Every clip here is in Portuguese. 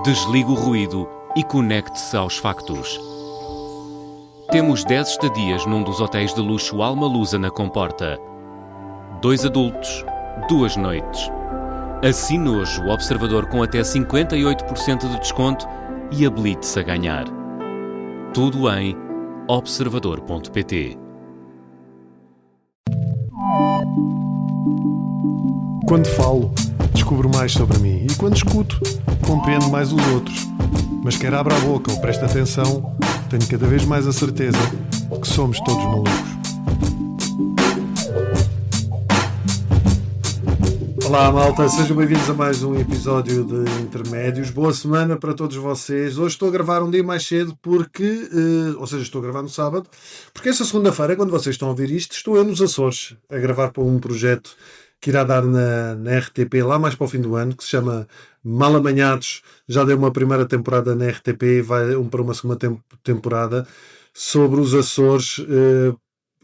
Desligue o ruído e conecte-se aos factos. Temos 10 estadias num dos hotéis de luxo Alma Lusa na Comporta. 2 adultos, 2 noites. Assine hoje o Observador com até 58% de desconto e habilite-se a ganhar. Tudo em observador.pt. Quando falo, descubro mais sobre mim e quando escuto, compreendo mais os outros. Mas quer abra a boca ou preste atenção, tenho cada vez mais a certeza que somos todos malucos. Olá malta, sejam bem-vindos a mais um episódio de Intermédios. Boa semana para todos vocês. Hoje estou a gravar um dia mais cedo porque, estou a gravar no sábado, porque esta segunda-feira, quando vocês estão a ouvir isto, estou eu nos Açores a gravar para um projeto que irá dar na RTP lá mais para o fim do ano, que se chama Mal Amanhados. Já deu uma primeira temporada na RTP, vai para uma segunda temporada sobre os Açores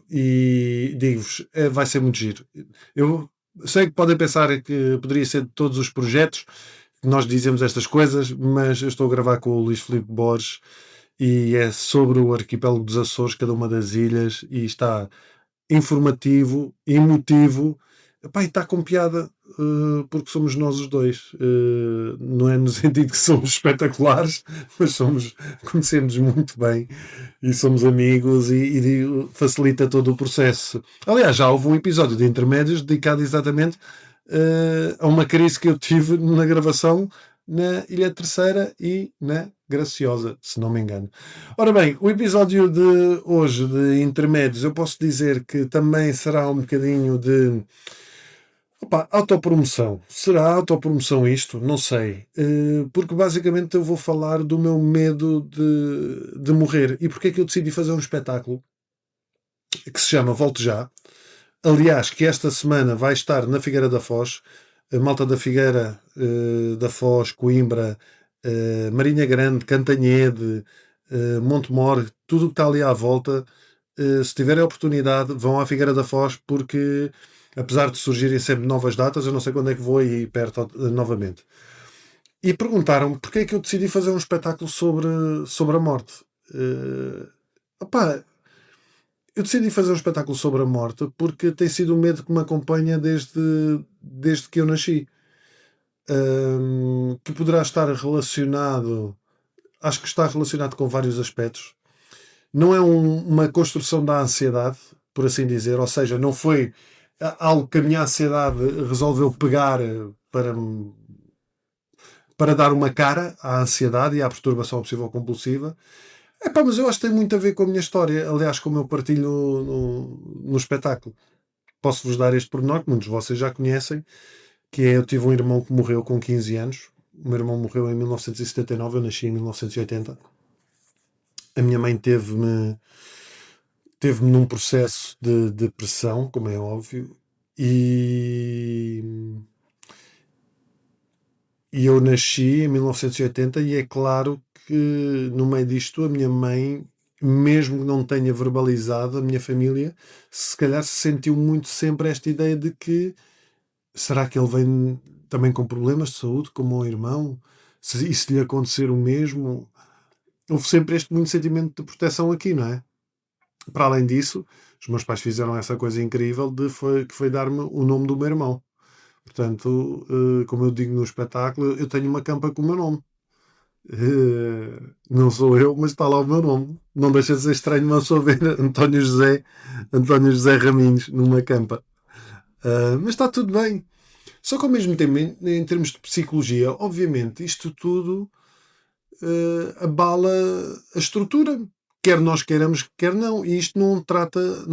e digo-vos, vai ser muito giro. Eu sei que podem pensar que poderia ser de todos os projetos que nós dizemos estas coisas, mas eu estou a gravar com o Luís Filipe Borges e é sobre o arquipélago dos Açores, cada uma das ilhas, e está informativo, emotivo. Epá, e está com piada porque somos nós os dois. Não é no sentido que somos espetaculares, mas conhecemos muito bem e somos amigos e facilita todo o processo. Aliás, já houve um episódio de Intermédios dedicado exatamente a uma crise que eu tive na gravação na Ilha Terceira e na Graciosa, se não me engano. Ora bem, o episódio de hoje de Intermédios, eu posso dizer que também será um bocadinho de autopromoção. Será autopromoção isto? Não sei. Porque basicamente eu vou falar do meu medo de morrer. E porque é que eu decidi fazer um espetáculo que se chama Volto Já. Aliás, que esta semana vai estar na Figueira da Foz. A malta da Figueira da Foz, Coimbra, Marinha Grande, Cantanhede, Montemor, tudo o que está ali à volta. Se tiverem a oportunidade, vão à Figueira da Foz, porque apesar de surgirem sempre novas datas, eu não sei quando é que vou ir perto novamente. E perguntaram-me porque é que eu decidi fazer um espetáculo sobre a morte. Eu decidi fazer um espetáculo sobre a morte porque tem sido um medo que me acompanha desde que eu nasci. Que poderá estar relacionado, acho que está relacionado com vários aspectos. Não é uma construção da ansiedade, por assim dizer, ou seja, não foi algo que a minha ansiedade resolveu pegar para dar uma cara à ansiedade e à perturbação obsessiva compulsiva. Mas eu acho que tem muito a ver com a minha história, aliás, como eu partilho no espetáculo. Posso-vos dar este pormenor, que muitos de vocês já conhecem, que é: eu tive um irmão que morreu com 15 anos. O meu irmão morreu em 1979, eu nasci em 1980. A minha mãe teve-me num processo de depressão, como é óbvio, e eu nasci em 1980 e é claro que no meio disto a minha mãe, mesmo que não tenha verbalizado, a minha família se calhar se sentiu muito sempre esta ideia de que será que ele vem também com problemas de saúde como o irmão? E se lhe acontecer o mesmo? Houve sempre este muito sentimento de proteção aqui, não é? Para além disso, os meus pais fizeram essa coisa incrível que foi dar-me o nome do meu irmão. Portanto, como eu digo no espetáculo, eu tenho uma campa com o meu nome. Não sou eu, mas está lá o meu nome. Não deixa de ser estranho uma pessoa ver António José Raminhos numa campa. Mas está tudo bem. Só que ao mesmo tempo, em termos de psicologia, obviamente, isto tudo abala a estrutura. Quer nós queiramos, quer não. E isto não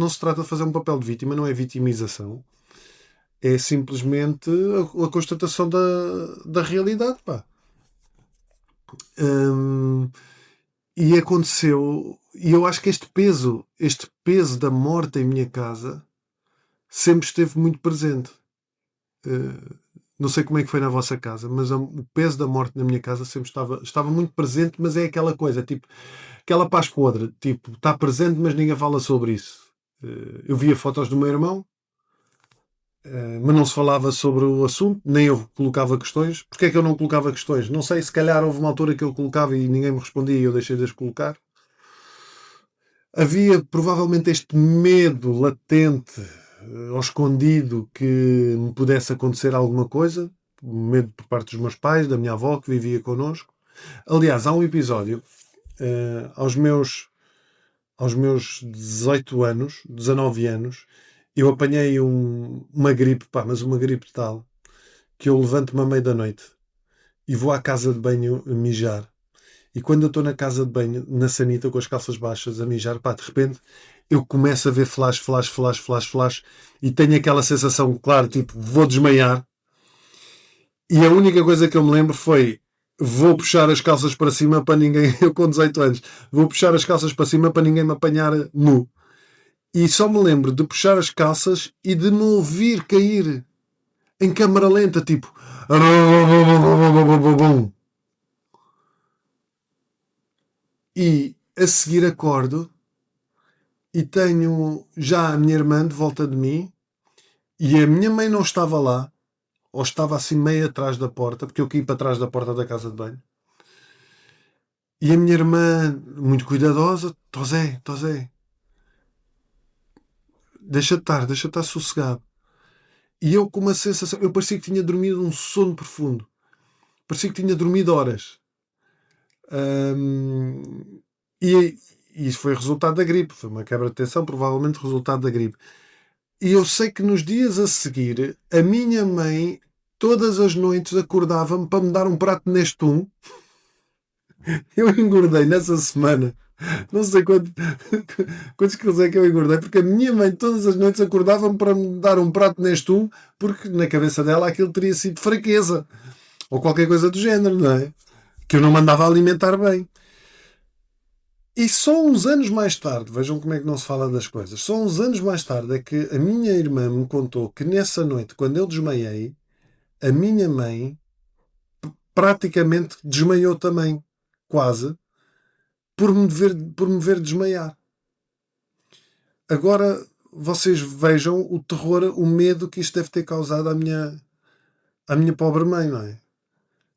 se trata de fazer um papel de vítima, não é vitimização. É simplesmente a constatação da realidade, pá. E aconteceu, e eu acho que este peso da morte em minha casa sempre esteve muito presente. Não sei como é que foi na vossa casa, mas o peso da morte na minha casa sempre estava muito presente, mas é aquela coisa, tipo, aquela paz podre, tipo, está presente, mas ninguém fala sobre isso. Eu via fotos do meu irmão, mas não se falava sobre o assunto, nem eu colocava questões. Porquê é que eu não colocava questões? Não sei, se calhar houve uma altura que eu colocava e ninguém me respondia e eu deixei de as colocar. Havia provavelmente este medo latente, ou escondido, que me pudesse acontecer alguma coisa. Medo por parte dos meus pais, da minha avó que vivia connosco. Aliás, há um episódio, aos meus 18 anos, 19 anos, eu apanhei uma gripe, pá, mas uma gripe tal, que eu levanto-me à meia da noite e vou à casa de banho mijar. E quando eu estou na casa de banho, na sanita, com as calças baixas, a mijar, pá, de repente eu começo a ver flash, flash, flash, flash, flash, e tenho aquela sensação, claro, tipo, vou desmaiar. E a única coisa que eu me lembro foi: vou puxar as calças para cima para ninguém, eu com 18 anos, vou puxar as calças para cima para ninguém me apanhar nu. E só me lembro de puxar as calças e de me ouvir cair em câmara lenta, tipo. E a seguir acordo e tenho já a minha irmã de volta de mim e a minha mãe não estava lá, ou estava assim meio atrás da porta, porque eu caí para trás da porta da casa de banho. E a minha irmã, muito cuidadosa: Tosé, Tosé, deixa estar sossegado. E eu com uma sensação, eu parecia que tinha dormido um sono profundo. Parecia que tinha dormido horas. Hum, e isso foi resultado da gripe. Foi uma quebra de tensão, provavelmente resultado da gripe. E eu sei que nos dias a seguir, a minha mãe, todas as noites, acordava-me para me dar um prato de Nestum. Eu engordei nessa semana. Não sei quantos quilos é que eu engordei, porque a minha mãe todas as noites acordava-me para me dar um prato de Nestum, porque na cabeça dela aquilo teria sido fraqueza. Ou qualquer coisa do género, não é? Que eu não mandava alimentar bem. E só uns anos mais tarde, vejam como é que não se fala das coisas, só uns anos mais tarde é que a minha irmã me contou que nessa noite, quando eu desmaiei, a minha mãe praticamente desmaiou também, quase, por me ver desmaiar. Agora vocês vejam o terror, o medo que isto deve ter causado à minha pobre mãe, não é?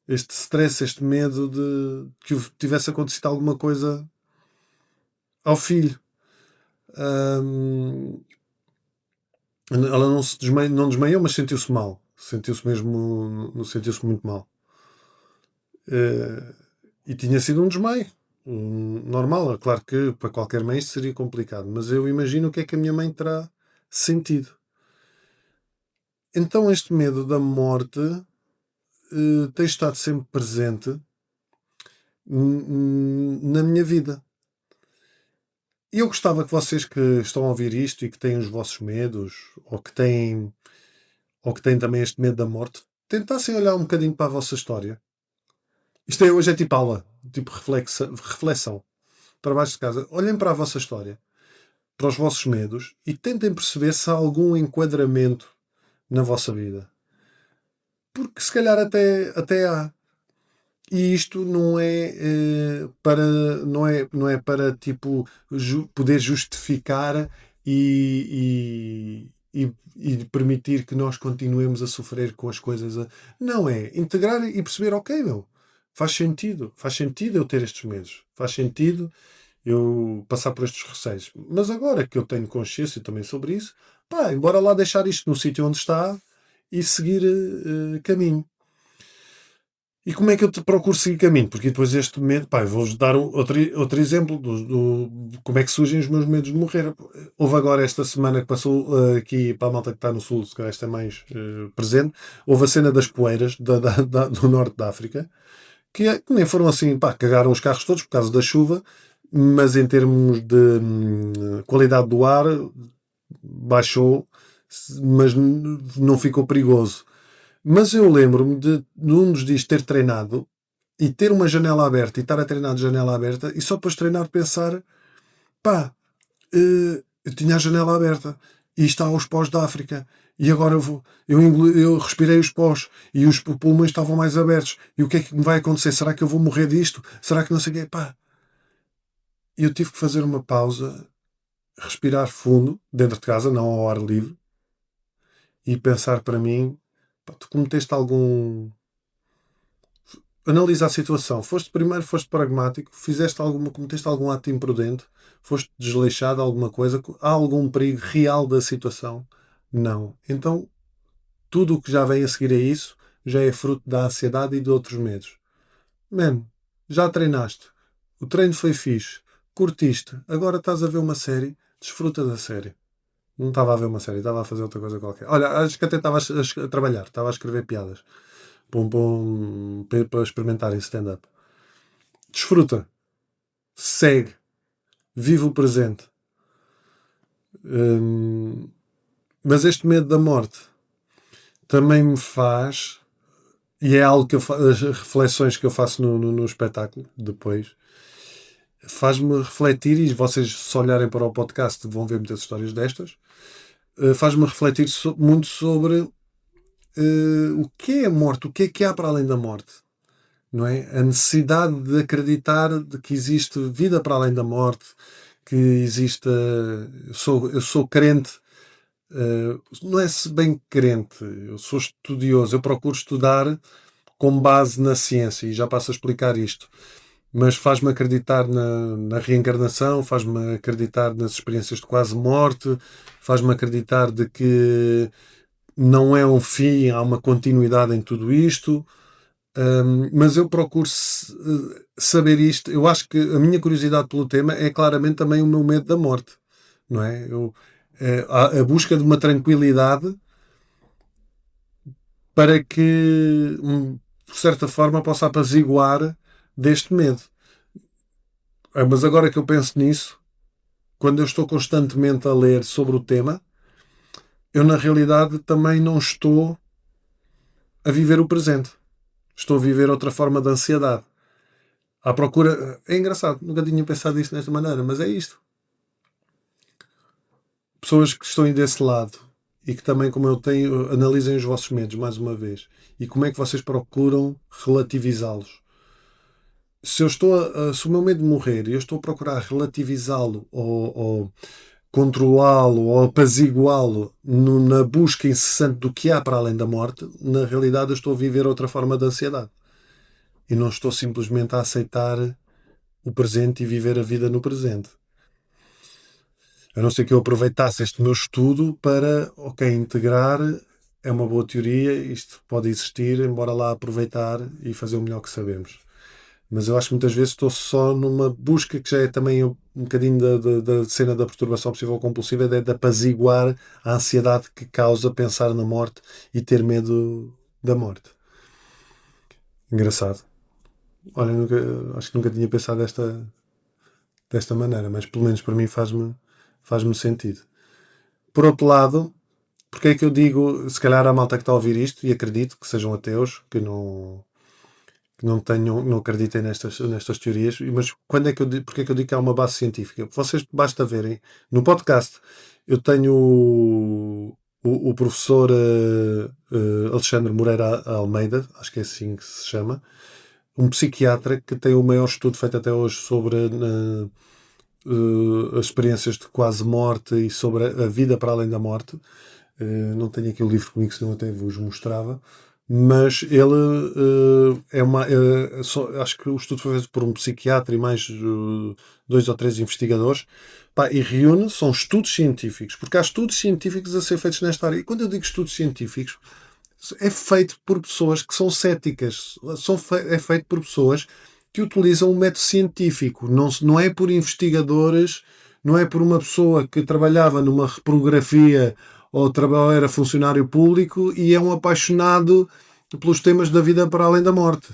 Este stress, este medo de que tivesse acontecido alguma coisa ao filho. Hum, ela não desmaiou, mas sentiu-se mal. Sentiu-se muito mal. E tinha sido um desmaio. Normal. É claro que para qualquer mãe isto seria complicado, mas eu imagino o que é que a minha mãe terá sentido. Então este medo da morte tem estado sempre presente na minha vida. E eu gostava que vocês que estão a ouvir isto e que têm os vossos medos, ou que têm também este medo da morte, tentassem olhar um bocadinho para a vossa história. Hoje é tipo aula, tipo reflexão. Para baixo de casa, olhem para a vossa história, para os vossos medos e tentem perceber se há algum enquadramento na vossa vida. Porque se calhar até há. E isto não é para tipo poder justificar e permitir que nós continuemos a sofrer com as coisas. Não é integrar e perceber: ok, meu, faz sentido eu ter estes medos, faz sentido eu passar por estes receios. Mas agora que eu tenho consciência também sobre isso, pá, embora lá deixar isto no sítio onde está e seguir caminho. E como é que eu te procuro seguir caminho? Porque depois deste medo, pá, vou-vos dar outro exemplo como é que surgem os meus medos de morrer. Houve agora esta semana que passou aqui para a malta que está no sul, se calhar esta é mais presente, houve a cena das poeiras do norte da África, que nem foram assim, pá, cagaram os carros todos por causa da chuva, mas em termos de qualidade do ar, baixou, mas não ficou perigoso. Mas eu lembro-me de um dos dias ter treinado e ter uma janela aberta e estar a treinar de janela aberta e só depois de treinar pensar: pá, eu tinha a janela aberta e está aos pós da África e agora eu respirei os pós e os pulmões estavam mais abertos e o que é que me vai acontecer? Será que eu vou morrer disto? Será que não sei o quê? Pá, eu tive que fazer uma pausa, respirar fundo dentro de casa, não ao ar livre, e pensar para mim, pá, tu cometeste algum... Analisa a situação. Foste pragmático, cometeste algum ato imprudente, foste desleixado, alguma coisa, há algum perigo real da situação? Não. Então, tudo o que já vem a seguir a isso já é fruto da ansiedade e de outros medos. Mano, já treinaste. O treino foi fixe. Curtiste. Agora estás a ver uma série. Desfruta da série. Não estava a ver uma série, estava a fazer outra coisa qualquer. Olha, acho que até estava a trabalhar. Estava a escrever piadas. Para experimentar em stand-up. Desfruta. Segue. Vive o presente. Mas este medo da morte também me faz, e é algo que as reflexões que eu faço no espetáculo depois, faz-me refletir, e vocês se olharem para o podcast vão ver muitas histórias destas, faz-me refletir muito sobre o que é a morte, o que há para além da morte, não é? A necessidade de acreditar de que existe vida para além da morte, que existe... eu sou crente, não é se bem crente, eu sou estudioso, eu procuro estudar com base na ciência, e já passo a explicar isto. Mas faz-me acreditar na reencarnação, faz-me acreditar nas experiências de quase morte, faz-me acreditar de que não é um fim, há uma continuidade em tudo isto. Mas eu procuro saber isto. Eu acho que a minha curiosidade pelo tema é claramente também o meu medo da morte, não é? A busca de uma tranquilidade para que, de certa forma, possa apaziguar deste medo. Mas agora que eu penso nisso, quando eu estou constantemente a ler sobre o tema, eu na realidade também não estou a viver o presente. Estou a viver outra forma de ansiedade. À procura. É engraçado, nunca tinha pensado isto desta maneira, mas é isto. Pessoas que estão aí desse lado e que também, como eu tenho, analisem os vossos medos mais uma vez. E como é que vocês procuram relativizá-los. Se o meu medo de morrer e eu estou a procurar relativizá-lo ou controlá-lo ou apaziguá-lo na busca incessante do que há para além da morte, na realidade eu estou a viver outra forma de ansiedade. E não estou simplesmente a aceitar o presente e viver a vida no presente. A não ser que eu aproveitasse este meu estudo para, ok, integrar, é uma boa teoria, isto pode existir, embora lá aproveitar e fazer o melhor que sabemos. Mas eu acho que muitas vezes estou só numa busca que já é também um bocadinho da cena da perturbação obsessiva compulsiva, de apaziguar a ansiedade que causa pensar na morte e ter medo da morte. Engraçado. Olha, acho que nunca tinha pensado desta maneira, mas pelo menos para mim faz-me sentido. Por outro lado, porque é que eu digo, se calhar a malta que está a ouvir isto, e acredito que sejam ateus, não acreditem nestas teorias, mas porque é que eu digo que há uma base científica? Vocês basta verem no podcast. Eu tenho o professor Alexandre Moreira Almeida, acho que é assim que se chama, um psiquiatra que tem o maior estudo feito até hoje sobre as experiências de quase morte e sobre a vida para além da morte. Não tenho aqui o livro comigo, senão até vos mostrava. Mas ele acho que o estudo foi feito por um psiquiatra e mais 2 ou 3 investigadores. Pá, e reúne, são estudos científicos, porque há estudos científicos a ser feitos nesta área. E quando eu digo estudos científicos, é feito por pessoas que são céticas, é feito por pessoas que utilizam um método científico, não é por investigadores, não é por uma pessoa que trabalhava numa reprografia ou era funcionário público e é um apaixonado pelos temas da vida para além da morte.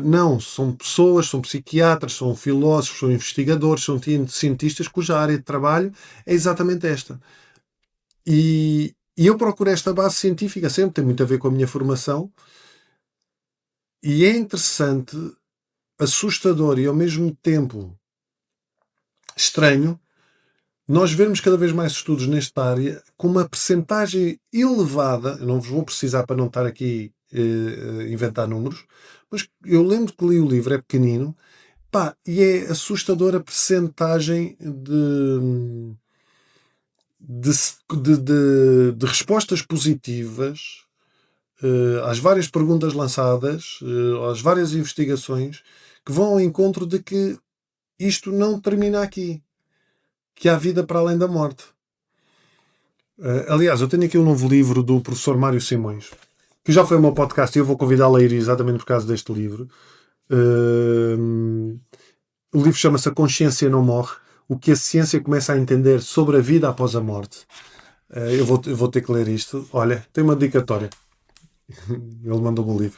Não, são pessoas, são psiquiatras, são filósofos, são investigadores, são cientistas cuja área de trabalho é exatamente esta. E eu procuro esta base científica sempre, tem muito a ver com a minha formação, e é interessante, assustador e ao mesmo tempo estranho nós vermos cada vez mais estudos nesta área com uma percentagem elevada. Eu não vos vou precisar para não estar aqui inventar números, mas eu lembro que li o livro, é pequenino, pá, e é assustadora a percentagem de respostas positivas às várias perguntas lançadas, às várias investigações que vão ao encontro de que isto não termina aqui, que há vida para além da morte. Aliás, eu tenho aqui um novo livro do professor Mário Simões, que já foi o meu podcast e eu vou convidá-lo a ir exatamente por causa deste livro. O livro chama-se A Consciência Não Morre, o que a ciência começa a entender sobre a vida após a morte. Eu vou ter que ler isto. Olha, tem uma dedicatória. Ele mandou-me o livro.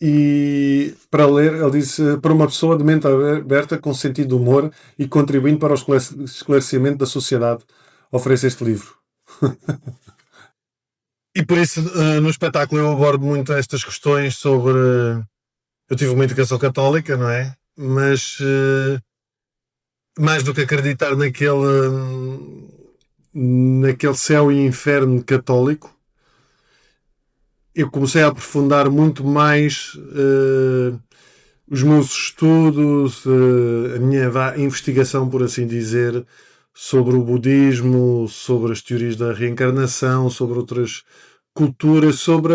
E para ler, ele disse: para uma pessoa de mente aberta, com sentido de humor e contribuindo para o esclarecimento da sociedade, oferece este livro. E por isso, no espetáculo, eu abordo muito estas questões sobre. Eu tive uma educação católica, não é? Mas mais do que acreditar naquele céu e inferno católico, eu comecei a aprofundar muito mais os meus estudos, a minha investigação, por assim dizer, sobre o budismo, sobre as teorias da reencarnação, sobre outras culturas, sobre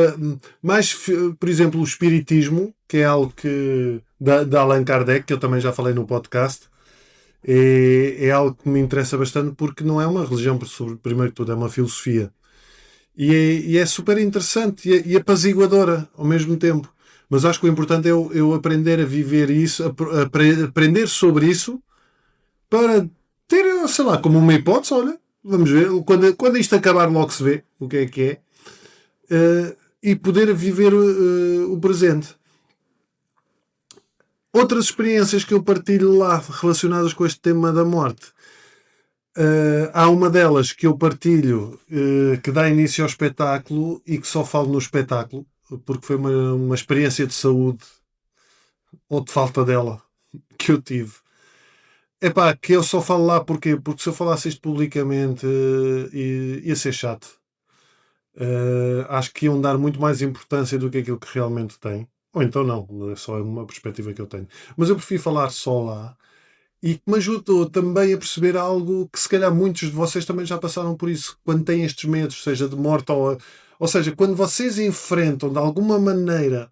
mais, por exemplo, o espiritismo, que é algo que da Allan Kardec, que eu também já falei no podcast. É algo que me interessa bastante porque não é uma religião, primeiro que tudo, é uma filosofia. E é super interessante e apaziguadora ao mesmo tempo. Mas acho que o importante é eu aprender a viver isso, aprender sobre isso, para ter, sei lá, como uma hipótese, olha, vamos ver, quando isto acabar logo se vê o que é, e poder viver o presente. Outras experiências que eu partilho lá relacionadas com este tema da morte. Há uma delas que eu partilho que dá início ao espetáculo e que só falo no espetáculo, porque foi uma experiência de saúde ou de falta dela que eu tive. Epá, que eu só falo lá porque se eu falasse isto publicamente ia ser chato. Acho que iam dar muito mais importância do que aquilo que realmente tem. Ou então não, é só uma perspectiva que eu tenho. Mas eu prefiro falar só lá e que me ajudou também a perceber algo que se calhar muitos de vocês também já passaram por isso, quando têm estes medos, seja de morte ou seja, quando vocês enfrentam de alguma maneira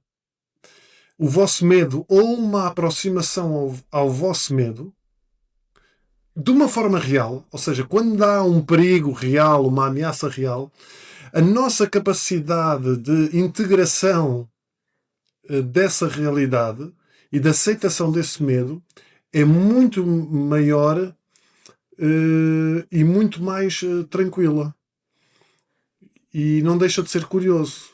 o vosso medo ou uma aproximação ao vosso medo de uma forma real, ou seja, quando há um perigo real, uma ameaça real, a nossa capacidade de integração dessa realidade e de aceitação desse medo é muito maior e muito mais tranquila. E não deixa de ser curioso.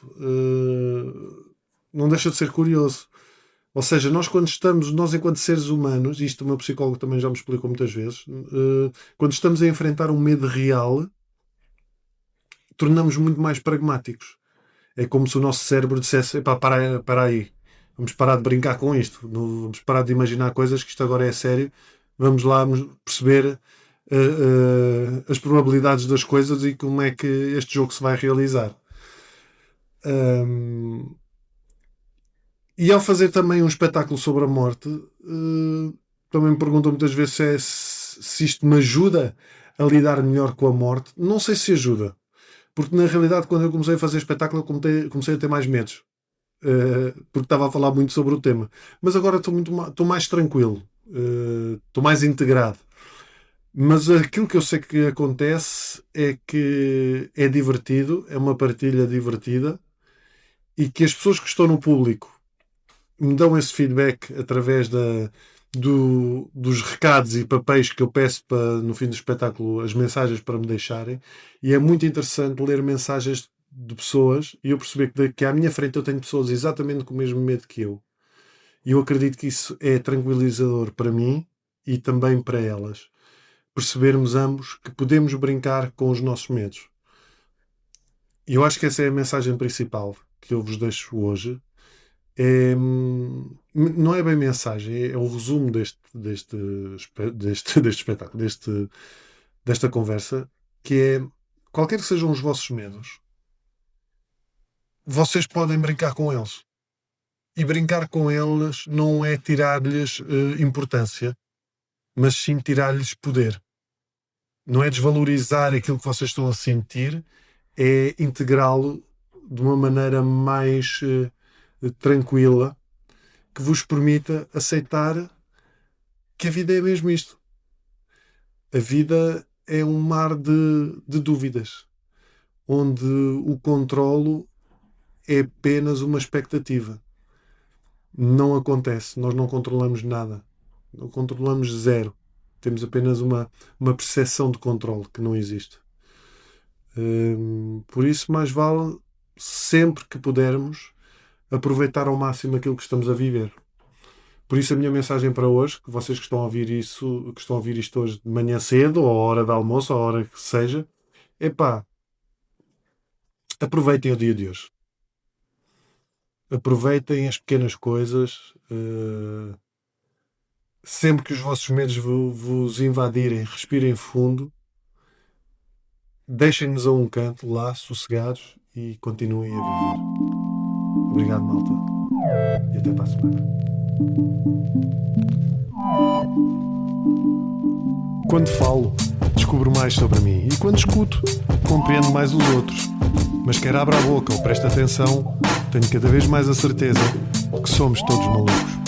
Não deixa de ser curioso. Ou seja, nós enquanto seres humanos, isto o meu psicólogo também já me explicou muitas vezes, quando estamos a enfrentar um medo real, tornamos muito mais pragmáticos. É como se o nosso cérebro dissesse: para aí, vamos parar de brincar com isto, vamos parar de imaginar coisas, que isto agora é sério, vamos lá perceber as probabilidades das coisas e como é que este jogo se vai realizar. E ao fazer também um espetáculo sobre a morte, também me perguntam muitas vezes se isto me ajuda a lidar melhor com a morte. Não sei se ajuda, porque na realidade quando eu comecei a fazer espetáculo comecei a ter mais medos, porque estava a falar muito sobre o tema. Mas agora estou mais tranquilo, estou mais integrado. Mas aquilo que eu sei que acontece é que é divertido, é uma partilha divertida e que as pessoas que estão no público me dão esse feedback através dos recados e papéis que eu peço para, no fim do espetáculo, as mensagens para me deixarem. E é muito interessante ler mensagens de pessoas e eu perceber que à minha frente eu tenho pessoas exatamente com o mesmo medo que eu. E eu acredito que isso é tranquilizador para mim e também para elas. Percebermos ambos que podemos brincar com os nossos medos. E eu acho que essa é a mensagem principal que eu vos deixo hoje. Não é bem mensagem, é o resumo deste espetáculo, desta conversa, que é: qualquer que sejam os vossos medos, vocês podem brincar com eles. E brincar com eles não é tirar-lhes importância, mas sim tirar-lhes poder. Não é desvalorizar aquilo que vocês estão a sentir, é integrá-lo de uma maneira mais tranquila, que vos permita aceitar que a vida é mesmo isto. A vida é um mar de dúvidas, onde o controlo é apenas uma expectativa. Não acontece, nós não controlamos nada, não controlamos zero. Temos apenas uma percepção de controle que não existe. Por isso, mais vale, sempre que pudermos, aproveitar ao máximo aquilo que estamos a viver. Por isso, a minha mensagem para hoje, que vocês que estão a ouvir isso, que estão a ouvir isto hoje de manhã cedo, ou à hora de almoço, ou à hora que seja, aproveitem o dia de hoje. Aproveitem as pequenas coisas. Sempre que os vossos medos vos invadirem, respirem fundo, deixem-nos a um canto lá, sossegados, e continuem a viver. Obrigado, malta, e até para a semana. Quando falo, descubro mais sobre mim, e quando escuto, compreendo mais os outros. Mas quer abra a boca ou preste atenção, tenho cada vez mais a certeza que somos todos malucos.